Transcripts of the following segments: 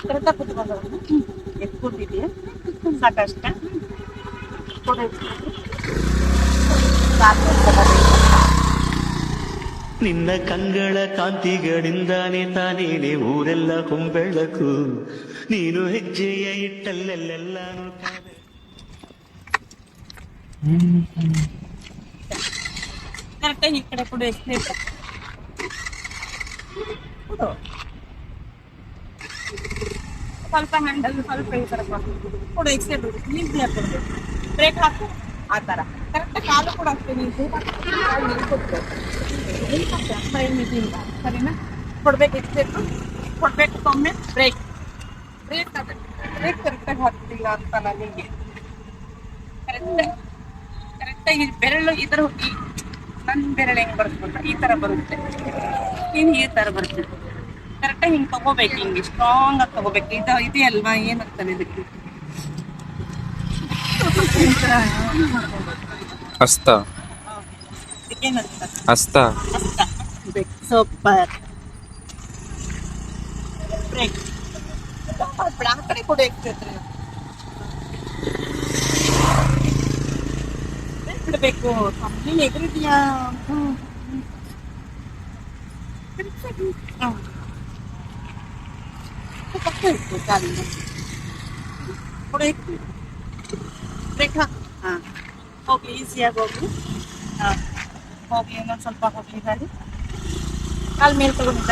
ಕರೆಕ್ಟಾಗಿ ಕುತ್ಕೊಂಡು ಎತ್ಕೊತಿದೆಯಾ ಸಾಕಷ್ಟ ಕೂಡ ನಿನ್ನ ಕಂಗಳ ಕಾಂತಿಗಳಿಂದಾನೇ ತಾನೇನೆ ಊರೆಲ್ಲ ಹೊಂಬೆಳಕು ನೀನು ಹೆಜ್ಜೆಯ ಇಟ್ಟಲ್ಲೆಲ್ಲೆಲ್ಲಾನು ಕರೆಕ್ಟಾಗಿ ಈ ಕಡೆ ಕೂಡ ಎಷ್ಟು ಸ್ವಲ್ಪ ಹ್ಯಾಂಡಲ್ ಸ್ವಲ್ಪ ಈ ಥರ ಕೂಡ ಎಕ್ಸ್ಟೆಂಡ್ ಈಸಿ ಆಗ್ತದೆ ಬ್ರೇಕ್ ಹಾಕು ಆ ಥರ ಕರೆಕ್ಟಾಗಿ ಕಾಲು ಕೂಡ ಅಷ್ಟೇ ನೀವು ಸರಿನಾ ಕೊಡ್ಬೇಕು ಎಕ್ಸ್ಟೆಂಡು ಕೊಡ್ಬೇಕು ಒಮ್ಮೆ ಬ್ರೇಕ್ ಬ್ರೇಕ್ ಬ್ರೇಕ್ ಕರೆಕ್ಟಾಗಿ ಹಾಕ್ತಿಲ್ಲ ಅಂತ ನನಗೆ ಕರೆಕ್ಟಾಗಿ ಬೆರಳು ಈ ಥರ ಹೋಗಿ ನನ್ನ ಬೆರಳು ಹೆಂಗೆ ಬರುತ್ತೆ ಈ ಥರ ಬರುತ್ತೆ ನೀನು ಈ ಥರ ಬರುತ್ತೆ ಕರೆಕ್ಟಾಗಿ ಹಿಂಗೆ ತಗೋಬೇಕು ಹಿಂಗೆ ಸ್ಟ್ರಾಂಗ್ ಆಗಿ ತಗೋಬೇಕು ಇದೆ ಅಲ್ವಾ ಏನಾಗ್ತದೆ ಇದಕ್ಕೆ ಹಸ್ತ ಏನಂತ ಹಸ್ತ ಸೂಪರ್ ಬ್ರೇಕ್ ಆ ಕಡೆ ಕೂಡ ಇರ್ತೈತ್ರಿ ಬಿಡಬೇಕು ನೀನು ಎದುರಿದೆಯಾ ಪಕ್ಕ ಇತ್ತು ಕಾಲಿನ ಕೂಡ ಇತ್ತು ಬ್ರೇಕ್ ಹಾಂ ಹೋಗಿ ಈಸಿಯಾಗಿ ಹೋಗಿ ಹಾಂ ಹೋಗಿ ಇನ್ನೊಂದು ಸ್ವಲ್ಪ ಹೋಗಿ ಗಾಡಿ ಕಾಲು ಮೇಲೆ ತಗೊಂಡು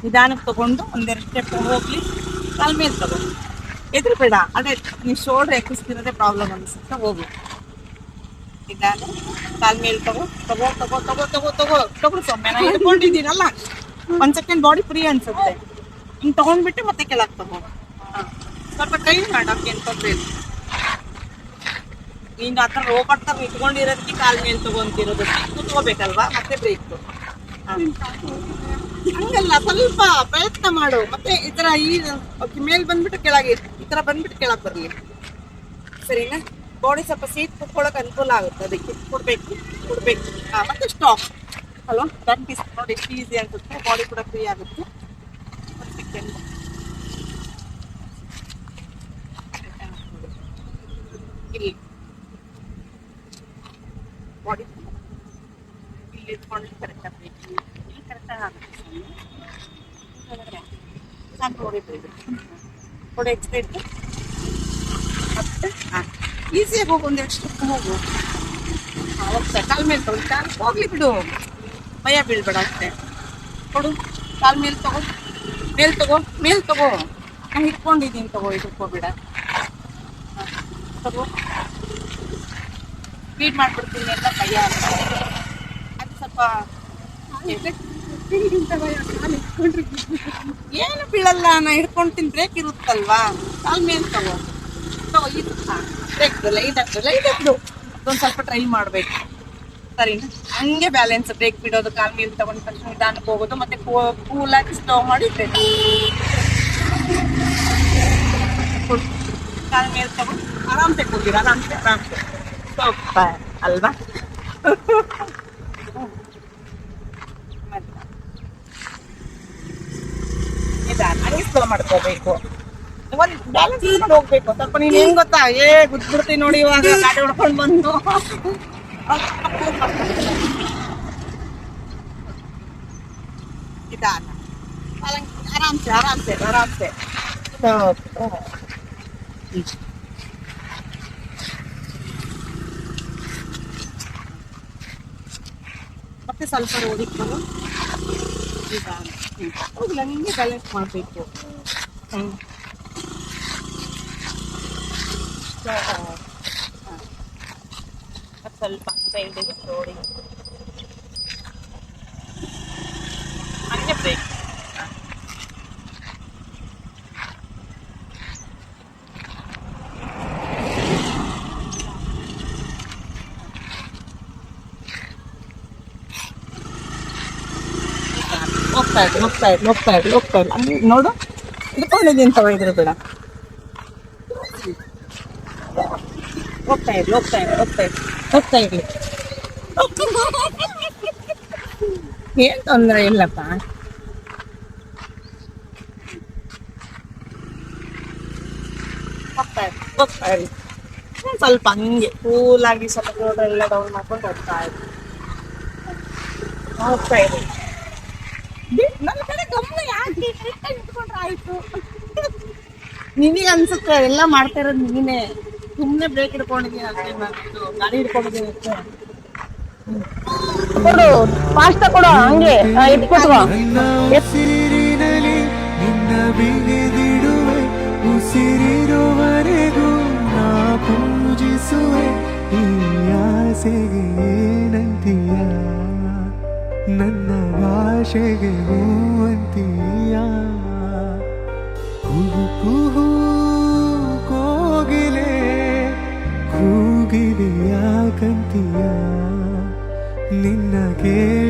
ನಿಧಾನಕ್ಕೆ ತಗೊಂಡು ಒಂದೆರಡು ಸ್ಟೆಪ್ ಹೋಗ್ಲಿ ಕಾಲು ಮೇಲೆ ತಗೊಂಡು ಎದುರು ಬೇಡ ಅದೇ ನೀವು ಶೋಲ್ಡ್ರ್ ಎಕ್ಕಿಸ್ತಿರೋದೇ ಪ್ರಾಬ್ಲಮ್ ಅನಿಸುತ್ತೆ ಹೋಗು ನಿಧಾನ ಕಾಲು ಮೇಲೆ ತಗೋ ಸೊಮ್ಮೆ ನಾನು ಹಿಡ್ಕೊಂಡಿದ್ದೀನಲ್ಲ 1 ಸೆಕೆಂಡ್ ಬಾಡಿ ಫ್ರೀ ಅನ್ಸುತ್ತೆ ಹಿಂಗೆ ತೊಗೊಂಡ್ಬಿಟ್ಟು ಮತ್ತೆ ಕೆಳಗೆ ತಗೋ ಹಾಂ ಸ್ವಲ್ಪ ಟ್ರೈ ಮಾಡೋಕೆ ಏನು ತೊಂದರೆ ಇಲ್ಲ ನೀನು ಆ ಥರ ರೋಬಾಟ್ ಥರ ಇಟ್ಕೊಂಡಿರೋದಕ್ಕೆ ಕಾಲು ಮೇಲೆ ತೊಗೊಂತಿರೋದು ಕೂತ್ಕೋಬೇಕಲ್ವಾ ಮತ್ತೆ ಬ್ರೇಕ್ ಹಂಗಲ್ಲ ಸ್ವಲ್ಪ ಪ್ರಯತ್ನ ಮಾಡು ಮತ್ತೆ ಈ ಥರ ಮೇಲೆ ಬಂದ್ಬಿಟ್ಟು ಕೆಳಗೆ ಈ ಥರ ಬಂದ್ಬಿಟ್ಟು ಕೆಳಗೆ ಬರಲಿ ಸರಿನಾ ಬಾಡಿ ಸ್ವಲ್ಪ ಸೀಟ್ ಕುತ್ಕೊಳ್ಳೋಕೆ ಅನುಕೂಲ ಆಗುತ್ತೆ ಅದಕ್ಕೆ ಕೊಡಬೇಕು ಹಾಂ ಮತ್ತೆ ಸ್ಟಾಪ್ ಅಲ್ವಾ ಪ್ರಾಕ್ಟೀಸ್ ನೋಡಿ ಎಷ್ಟು ಈಸಿ ಅನ್ಸುತ್ತೆ ಬಾಡಿ ಕೂಡ ಫ್ರೀ ಆಗುತ್ತೆ ಒಂದು ಸೆಕೆಂಡ್ ಇಲ್ಲಿ ಬಾಡಿ ಇಲ್ಲಿ ಇಟ್ಕೊಂಡು ಕರೆಕ್ಟಾಗಿ ಇಲ್ಲಿ ಕರೆಕ್ಟಾಗಿ ಆಗುತ್ತೆ ನಾನು ನೋಡಿದ್ದು ಥೋಡೆ ಎಕ್ಸ್ಟ್ರಾ ಇತ್ತು ಮತ್ತೆ ಹಾಂ ಈಸಿಯಾಗಿ ಹೋಗಿ ಒಂದೆರಡು ಸ್ಟೆಪ್ ಹೋಗು ಹಾಂ ಹೋಗ್ತಾ ಕಾಲು ಮೇಲೆ ತಗೊಳ್ತಾ ಹೋಗ್ಲಿ ಬಿಡು ಭಯ ಬೀಳ್ಬೇಡ ಅಷ್ಟೇ ಕೊಡು ಕಾಲು ಮೇಲೆ ತಗೋ ನಾನು ಹಿಡ್ಕೊಂಡಿದ್ದೀನಿ ತಗೋ ಹಿಡ್ಕೋಬೇಡ ಹಾಂ ತಗೋ ಸ್ಪೀಡ್ ಮಾಡಿಬಿಡ್ತೀನಿ ಎಲ್ಲ ಭಯ ಅದು ಸ್ವಲ್ಪ ಏನು ಬೀಳಲ್ಲ ನಾ ಹಿಡ್ಕೊಂತೀನಿ ಬ್ರೇಕ್ ಇರುತ್ತಲ್ವಾ ಕಾಲು ಮೇಲೆ ತಗೋ ಇದು ಹಾಂ ಬ್ರೇಕ್ ಲೈಟ್ ಆಗ್ಬಿಡು ಅದೊಂದು ಸ್ವಲ್ಪ ಟ್ರೈ ಮಾಡಬೇಕು ಸರಿನಾ ಹಂಗೆ ಬ್ಯಾಲೆನ್ಸ್ ಬ್ರೇಕ್ ಬಿಡೋದು ಕಾಲು ಮೇಲೆ ತಗೊಂಡು ತಕ್ಷಣ ನಿಧಾನಕ್ಕೆ ಹೋಗೋದು ಮತ್ತೆ ಕೂಲಾಗಿ ಸ್ಲೋ ಮಾಡಿ ಕಾಲು ಮೇಲೆ ತಗೊಂಡು ಆರಾಮ್ಸೆ ಕೂಗಿರ ಆರಾಮ್ಸೆ ಸ್ವಲ್ಪ ಅಲ್ವಾ ನಿಧಾನ ಸ್ಲೋ ಮಾಡ್ಕೋಬೇಕು ಒಂದು ಬ್ಯಾಲೆನ್ಸ್ ಹೋಗ್ಬೇಕು ಸ್ವಲ್ಪ ನೀನು ಹೆಂಗ್ ಗೊತ್ತಾ ಗುದ್ಬಿಡ್ತೀನಿ ನೋಡಿ ಇವಾಗ ಗಾಡಿ ಹೊಡ್ಕೊಂಡು ಬಂದು ನಿಧಾನ ಆರಾಮ್ಸೆ ಮತ್ತೆ ಸ್ವಲ್ಪ ಓದಿಕೊಂಡು ನಿಧಾನ ಹೋಗಿಲ್ಲ ನಿಮಗೆ ಬ್ಯಾಲೆನ್ಸ್ ಮಾಡಬೇಕು ಸ್ವಲ್ಪ ಸೈಡಿಗೆ ನೋಡಿ ಹಂಗೆ ಬ್ರೇಕ್ ಹೋಗ್ತಾ ಇರ್ಲಿ ನೋಡು ಇಟ್ಕೊಂಡಿದ್ದೀನಿ ತಗೋ ಇದ್ರ ಬೇಡ ಹೋಗ್ತಾ ಇರ್ಲಿ ಏನ್ ತೊಂದರೆ ಇಲ್ಲಪ್ಪ ಹೋಗ್ತಾ ಇರಿ. ಸ್ವಲ್ಪ ಹಂಗೆ ಕೂಲಾಗಿ ಸ್ವಲ್ಪ ರೋಡ್ ಎಲ್ಲ ಡೌನ್ ಮಾಡ್ಕೊಂಡು ಹೋಗ್ತಾ ಇರಿ. ಹೋಗ್ತಾ ಇರಿ. ನನ್ನ ಕಡೆ ಗಮನ ಯಾಕೆ ಇಟ್ಕೊಂಡ್ರೆ ಆಯ್ತು. ನಿನಗೆ ಅನ್ಸುತ್ತೆ ಎಲ್ಲ ಮಾಡ್ತಾ ಇರೋದು ನೀನೇ. ಸುಮ್ಮನೆ ಬ್ರೇಕ್ ಹಿಡ್ಕೊಂಡಿದ್ದೀನಿ ಅಷ್ಟೇ, ನಾನು ಗಾಡಿ ಹಿಡ್ಕೊಂಡಿದ್ದೀನಿ ಅಷ್ಟೇ. ಕೊಡು ಫಾಸ್ಟ್ ಕೊಡು, ಹಂಗೆ ಇಟ್ಕೊಟ್ವ. ಉಸಿರಿನಲಿ ನಿನ್ನ ಬಿಗಿದಿಡುವೆ, ಉಸಿರಿರುವವರೆಗೂ ನಾ ಪೂಜಿಸುವೆ. ಈ ಆಸೆಗೆ ಏನಂತೀಯ, ನನ್ನ ಭಾಷೆಗೆ ಹೂವಂತೀಯ. ಕುಹು ಕುಹು ಕೋಗಿಲೆ ಕೂಗಿದೆಯ ಕಂತೀಯ, ನಿನ್ನ ಕೇಳಿ